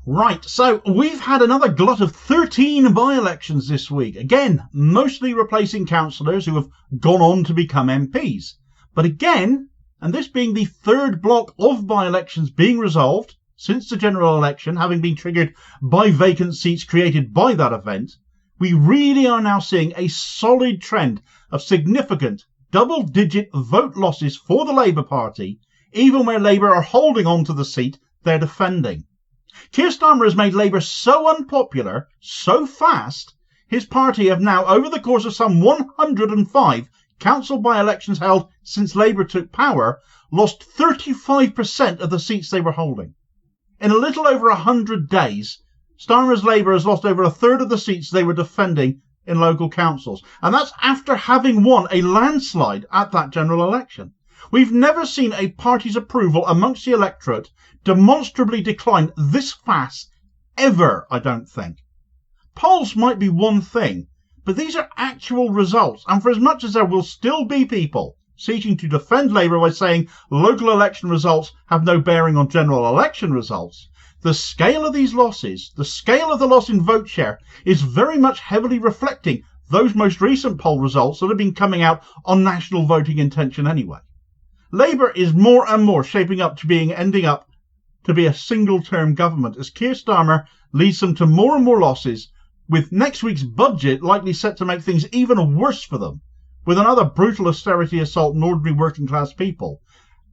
Right, so we've had another glut of 13 by-elections this week. Again, mostly replacing councillors who have gone on to become MPs. But again, and this being the third block of by-elections being resolved since the general election, having been triggered by vacant seats created by that event, we really are now seeing a solid trend of significant double-digit vote losses for the Labour Party, even where Labour are holding on to the seat they're defending. Keir Starmer has made Labour so unpopular, so fast, his party have now, over the course of some 105 council by-elections held since Labour took power, lost 35% of the seats they were holding. In a little over 100 days, Starmer's Labour has lost over a third of the seats they were defending in local councils. And that's after having won a landslide at that general election. We've never seen a party's approval amongst the electorate demonstrably decline this fast ever, I don't think. Polls might be one thing, but these are actual results, and for as much as there will still be people seeking to defend Labour by saying local election results have no bearing on general election results, the scale of these losses, the scale of the loss in vote share, is very much heavily reflecting those most recent poll results that have been coming out on national voting intention anyway. Labour is more and more shaping up to ending up to be a single-term government as Keir Starmer leads them to more and more losses, with next week's budget likely set to make things even worse for them, with another brutal austerity assault on ordinary working class people,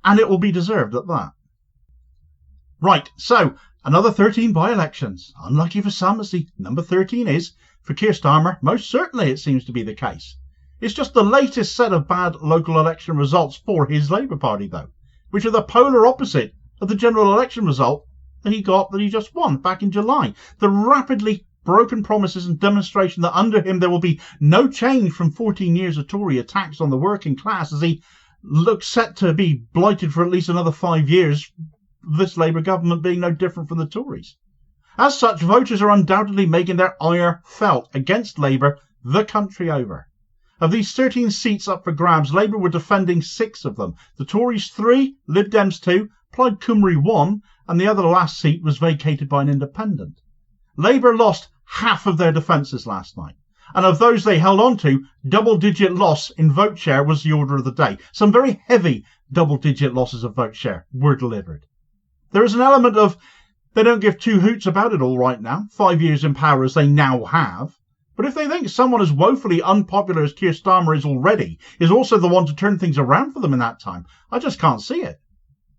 and it will be deserved at that. Right, so another 13 by-elections. Unlucky for some, as the number 13 is. For Keir Starmer, most certainly it seems to be the case. It's just the latest set of bad local election results for his Labour Party, though, which are the polar opposite of the general election result that he just won back in July. The rapidly broken promises and demonstration that under him there will be no change from 14 years of Tory attacks on the working class as he looks set to be blighted for at least another 5 years, this Labour government being no different from the Tories. As such, voters are undoubtedly making their ire felt against Labour the country over. Of these 13 seats up for grabs, Labour were defending 6 of them. The Tories 3, Lib Dems 2, Plaid Cymru 1, and the other last seat was vacated by an independent. Labour lost half of their defences last night, and of those they held on to, double-digit loss in vote share was the order of the day. Some very heavy double-digit losses of vote share were delivered. There is an element of they don't give two hoots about it all right now, 5 years in power as they now have. But if they think someone as woefully unpopular as Keir Starmer is already is also the one to turn things around for them in that time, I just can't see it.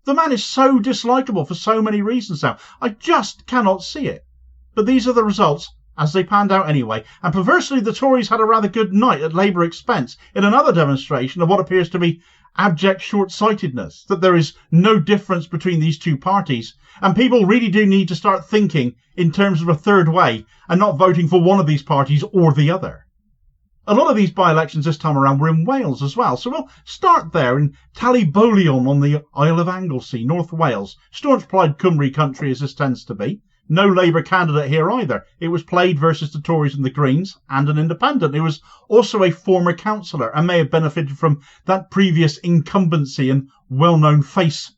The man is so dislikable for so many reasons now. I just cannot see it. But these are the results as they panned out anyway. And perversely, the Tories had a rather good night at Labour expense in another demonstration of what appears to be abject short-sightedness, that there is no difference between these two parties. And people really do need to start thinking in terms of a third way and not voting for one of these parties or the other. A lot of these by-elections this time around were in Wales as well, so we'll start there in Tallybolion on the Isle of Anglesey, North Wales. Staunch Plaid Cymru country as this tends to be. No Labour candidate here either. It was Plaid versus the Tories and the Greens, and an independent who was also a former councillor and may have benefited from that previous incumbency and well-known face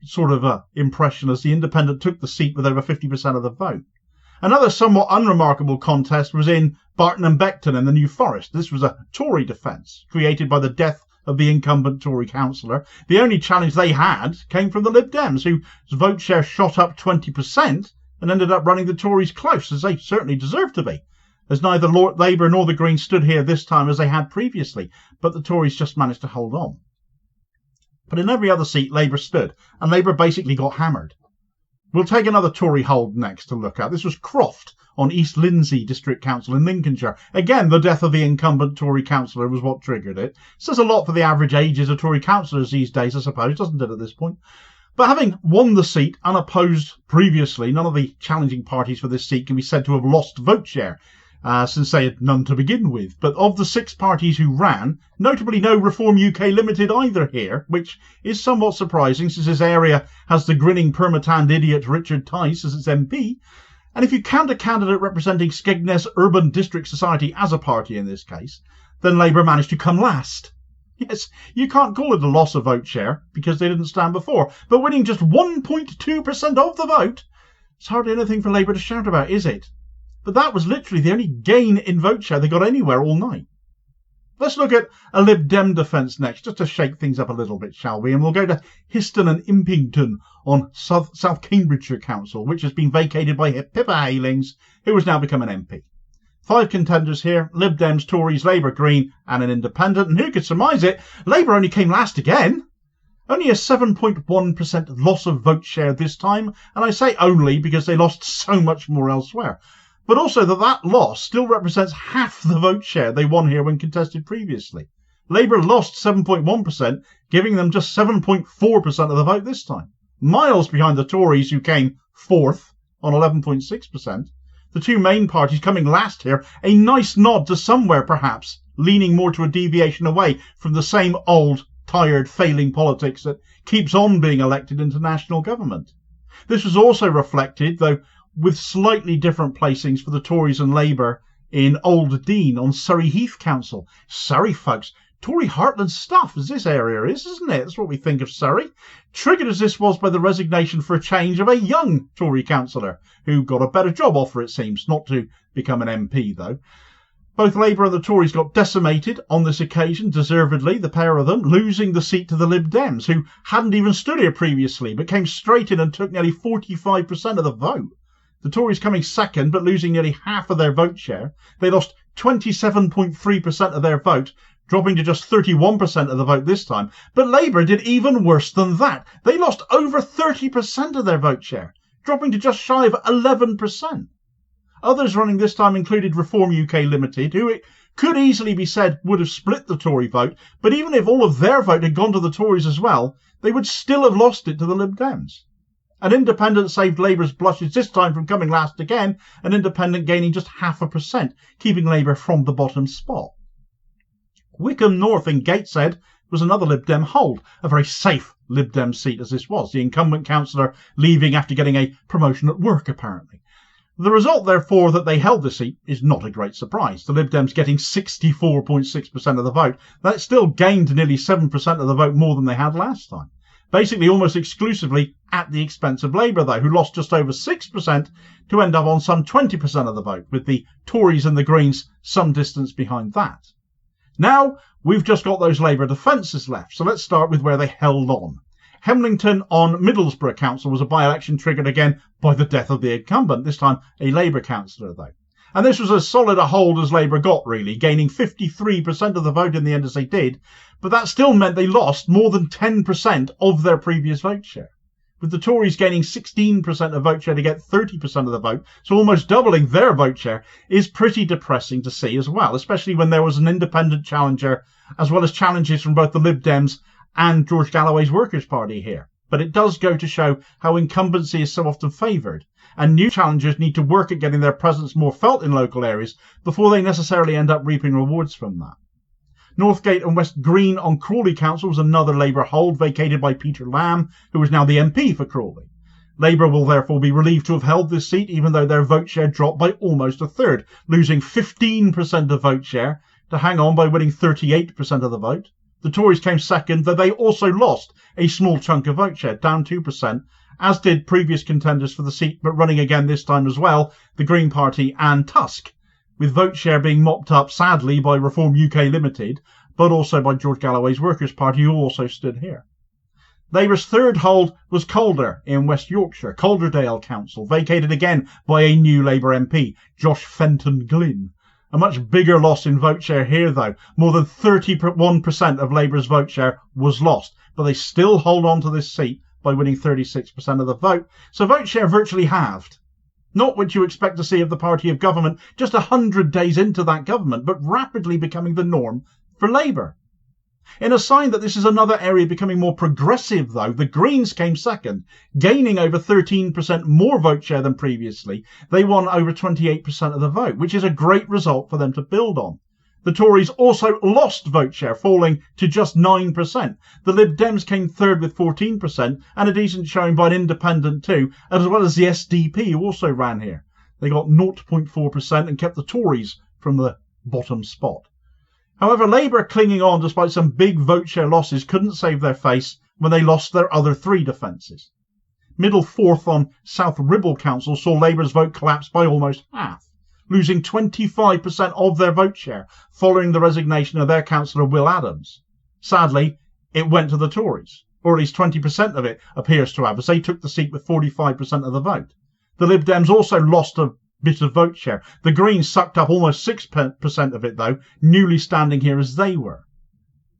sort of impression as the independent took the seat with over 50% of the vote. Another somewhat unremarkable contest was in Barton and Beckton in the New Forest. This was a Tory defence created by the death of the incumbent Tory councillor. The only challenge they had came from the Lib Dems, whose vote share shot up 20% and ended up running the Tories close, as they certainly deserved to be, as neither Labour nor the Greens stood here this time as they had previously, but the Tories just managed to hold on. But in every other seat, Labour stood, and Labour basically got hammered. We'll take another Tory hold next to look at. This was Croft on East Lindsey District Council in Lincolnshire. Again, the death of the incumbent Tory councillor was what triggered it. Says a lot for the average ages of Tory councillors these days, I suppose, doesn't it, at this point? But having won the seat unopposed previously, none of the challenging parties for this seat can be said to have lost vote share, since they had none to begin with. But of the 6 parties who ran, notably no Reform UK Limited either here, which is somewhat surprising since this area has the grinning permatanned idiot Richard Tice as its MP. And if you count a candidate representing Skegness Urban District Society as a party in this case, then Labour managed to come last. Yes, you can't call it a loss of vote share because they didn't stand before, but winning just 1.2% of the vote It's hardly anything for Labour to shout about, is it? But that was literally the only gain in vote share they got anywhere all night. Let's look at a Lib Dem defence next, just to shake things up a little bit, shall we? And we'll go to Histon and Impington on South Cambridgeshire Council, which has been vacated by Pippa Heylings, who has now become an MP. 5 contenders here: Lib Dems, Tories, Labour, Green and an independent. And who could surmise it? Labour only came last again. Only a 7.1% loss of vote share this time. And I say only because they lost so much more elsewhere. But also that loss still represents half the vote share they won here when contested previously. Labour lost 7.1%, giving them just 7.4% of the vote this time. Miles behind the Tories, who came 4th on 11.6%. The two main parties coming last here, a nice nod to somewhere perhaps leaning more to a deviation away from the same old, tired, failing politics that keeps on being elected into national government. This was also reflected, though with slightly different placings for the Tories and Labour in Old Dean on Surrey Heath Council. Surrey, folks, Tory heartland stuff as this area is, isn't it? That's what we think of Surrey. Triggered as this was by the resignation for a change of a young Tory councillor who got a better job offer, it seems, not to become an MP, though. Both Labour and the Tories got decimated on this occasion, deservedly, the pair of them, losing the seat to the Lib Dems, who hadn't even stood here previously, but came straight in and took nearly 45% of the vote. The Tories coming second, but losing nearly half of their vote share. They lost 27.3% of their vote, dropping to just 31% of the vote this time. But Labour did even worse than that. They lost over 30% of their vote share, dropping to just shy of 11%. Others running this time included Reform UK Limited, who it could easily be said would have split the Tory vote, but even if all of their vote had gone to the Tories as well, they would still have lost it to the Lib Dems. An independent saved Labour's blushes this time from coming last again, an independent gaining just 0.5%, keeping Labour from the bottom spot. Wickham North in Gateshead was another Lib Dem hold, a very safe Lib Dem seat as this was, the incumbent councillor leaving after getting a promotion at work apparently. The result, therefore, that they held the seat is not a great surprise. The Lib Dems getting 64.6% of the vote. That still gained nearly 7% of the vote more than they had last time. Basically almost exclusively at the expense of Labour, though, who lost just over 6% to end up on some 20% of the vote, with the Tories and the Greens some distance behind that. Now, we've just got those Labour defences left, so let's start with where they held on. Hemlington on Middlesbrough Council was a by-election triggered again by the death of the incumbent, this time a Labour councillor, though. And this was as solid a hold as Labour got, really, gaining 53% of the vote in the end as they did, but that still meant they lost more than 10% of their previous vote share, with the Tories gaining 16% of vote share to get 30% of the vote, so almost doubling their vote share is pretty depressing to see as well, especially when there was an independent challenger, as well as challenges from both the Lib Dems and George Galloway's Workers' Party here. But it does go to show how incumbency is so often favoured, and new challengers need to work at getting their presence more felt in local areas before they necessarily end up reaping rewards from that. Northgate and West Green on Crawley Council was another Labour hold, vacated by Peter Lamb, who is now the MP for Crawley. Labour will therefore be relieved to have held this seat, even though their vote share dropped by almost a third, losing 15% of vote share to hang on by winning 38% of the vote. The Tories came second, though they also lost a small chunk of vote share, down 2%, as did previous contenders for the seat, but running again this time as well, the Green Party and Tusk, with vote share being mopped up, sadly, by Reform UK Limited, but also by George Galloway's Workers' Party, who also stood here. Labour's third hold was Calder in West Yorkshire, Calderdale Council, vacated again by a new Labour MP, Josh Fenton Glynn. A much bigger loss in vote share here, though. More than 31% of Labour's vote share was lost, but they still hold on to this seat by winning 36% of the vote. So vote share virtually halved. Not what you expect to see of the party of government just 100 days into that government, but rapidly becoming the norm for Labour. In a sign that this is another area becoming more progressive, though, the Greens came second, gaining over 13% more vote share than previously. They won over 28% of the vote, which is a great result for them to build on. The Tories also lost vote share, falling to just 9%. The Lib Dems came third with 14%, and a decent showing by an independent too, as well as the SDP, who also ran here. They got 0.4% and kept the Tories from the bottom spot. However, Labour clinging on despite some big vote share losses couldn't save their face when they lost their other three defences. middle fourth on South Ribble Council saw Labour's vote collapse by almost half, losing 25% of their vote share following the resignation of their councillor Will Adams. Sadly, it went to the Tories, or at least 20% of it appears to have, as they took the seat with 45% of the vote. The Lib Dems also lost a bit of vote share. The Greens sucked up almost 6% of it, though, newly standing here as they were.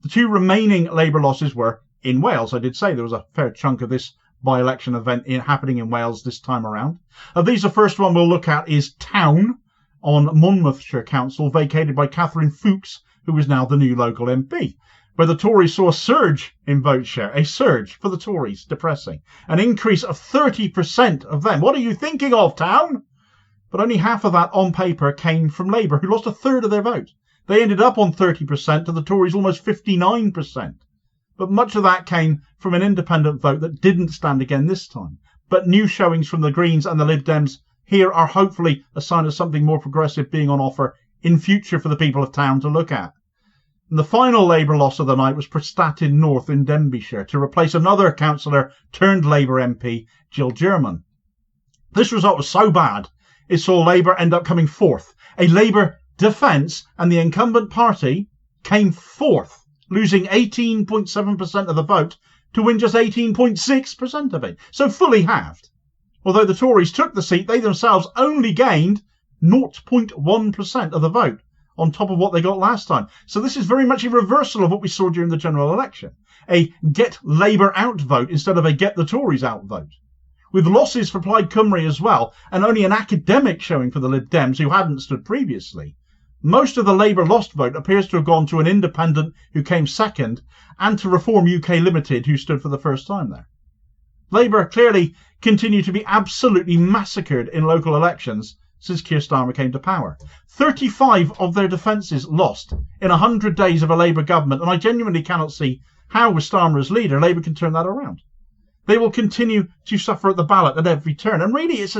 The two remaining Labour losses were in Wales. I did say there was a fair chunk of this by-election event happening in Wales this time around. Of these, the first one we'll look at is Town on Monmouthshire Council, vacated by Catherine Fuchs, who is now the new local MP, where the Tories saw a surge in vote share. A surge for the Tories, depressing. An increase of 30% of them. What are you thinking of, Town? But only half of that on paper came from Labour, who lost a third of their vote. They ended up on 30% to the Tories' almost 59%. But much of that came from an independent vote that didn't stand again this time. But new showings from the Greens and the Lib Dems here are hopefully a sign of something more progressive being on offer in future for the people of Town to look at. And the final Labour loss of the night was Prestatyn North in Denbighshire to replace another councillor turned Labour MP, Jill German. This result was so bad, it saw Labour end up coming fourth. A Labour defence, and the incumbent party came fourth, losing 18.7% of the vote to win just 18.6% of it, so fully halved. Although the Tories took the seat, they themselves only gained 0.1% of the vote on top of what they got last time. So this is very much a reversal of what we saw during the general election. A get Labour out vote instead of a get the Tories out vote. With losses for Plaid Cymru as well, and only an academic showing for the Lib Dems who hadn't stood previously, most of the Labour lost vote appears to have gone to an independent who came second, and to Reform UK Limited who stood for the first time there. Labour clearly continue to be absolutely massacred in local elections since Keir Starmer came to power. 35 of their defences lost in 100 days of a Labour government, and I genuinely cannot see how, with Starmer as leader, Labour can turn that around. They will continue to suffer at the ballot at every turn, and really it's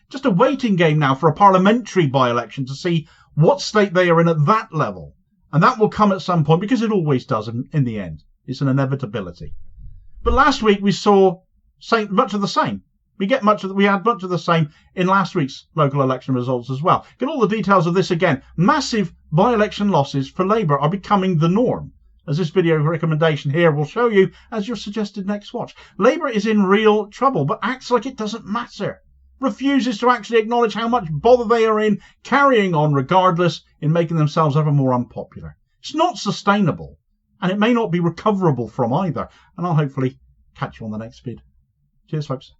just a waiting game now for a parliamentary by-election to see what state they are in at that level. And that will come at some point, because it always does in the end. It's an inevitability. But last week we saw much of the same. We had much of the same in last week's local election results as well. Get all the details of this again. Massive by-election losses for Labour are becoming the norm, as this video recommendation here will show you as your suggested next watch. Labour is in real trouble, but acts like it doesn't matter. Refuses to actually acknowledge how much bother they are in, carrying on regardless, in making themselves ever more unpopular. It's not sustainable, and it may not be recoverable from either. And I'll hopefully catch you on the next vid. Cheers, folks.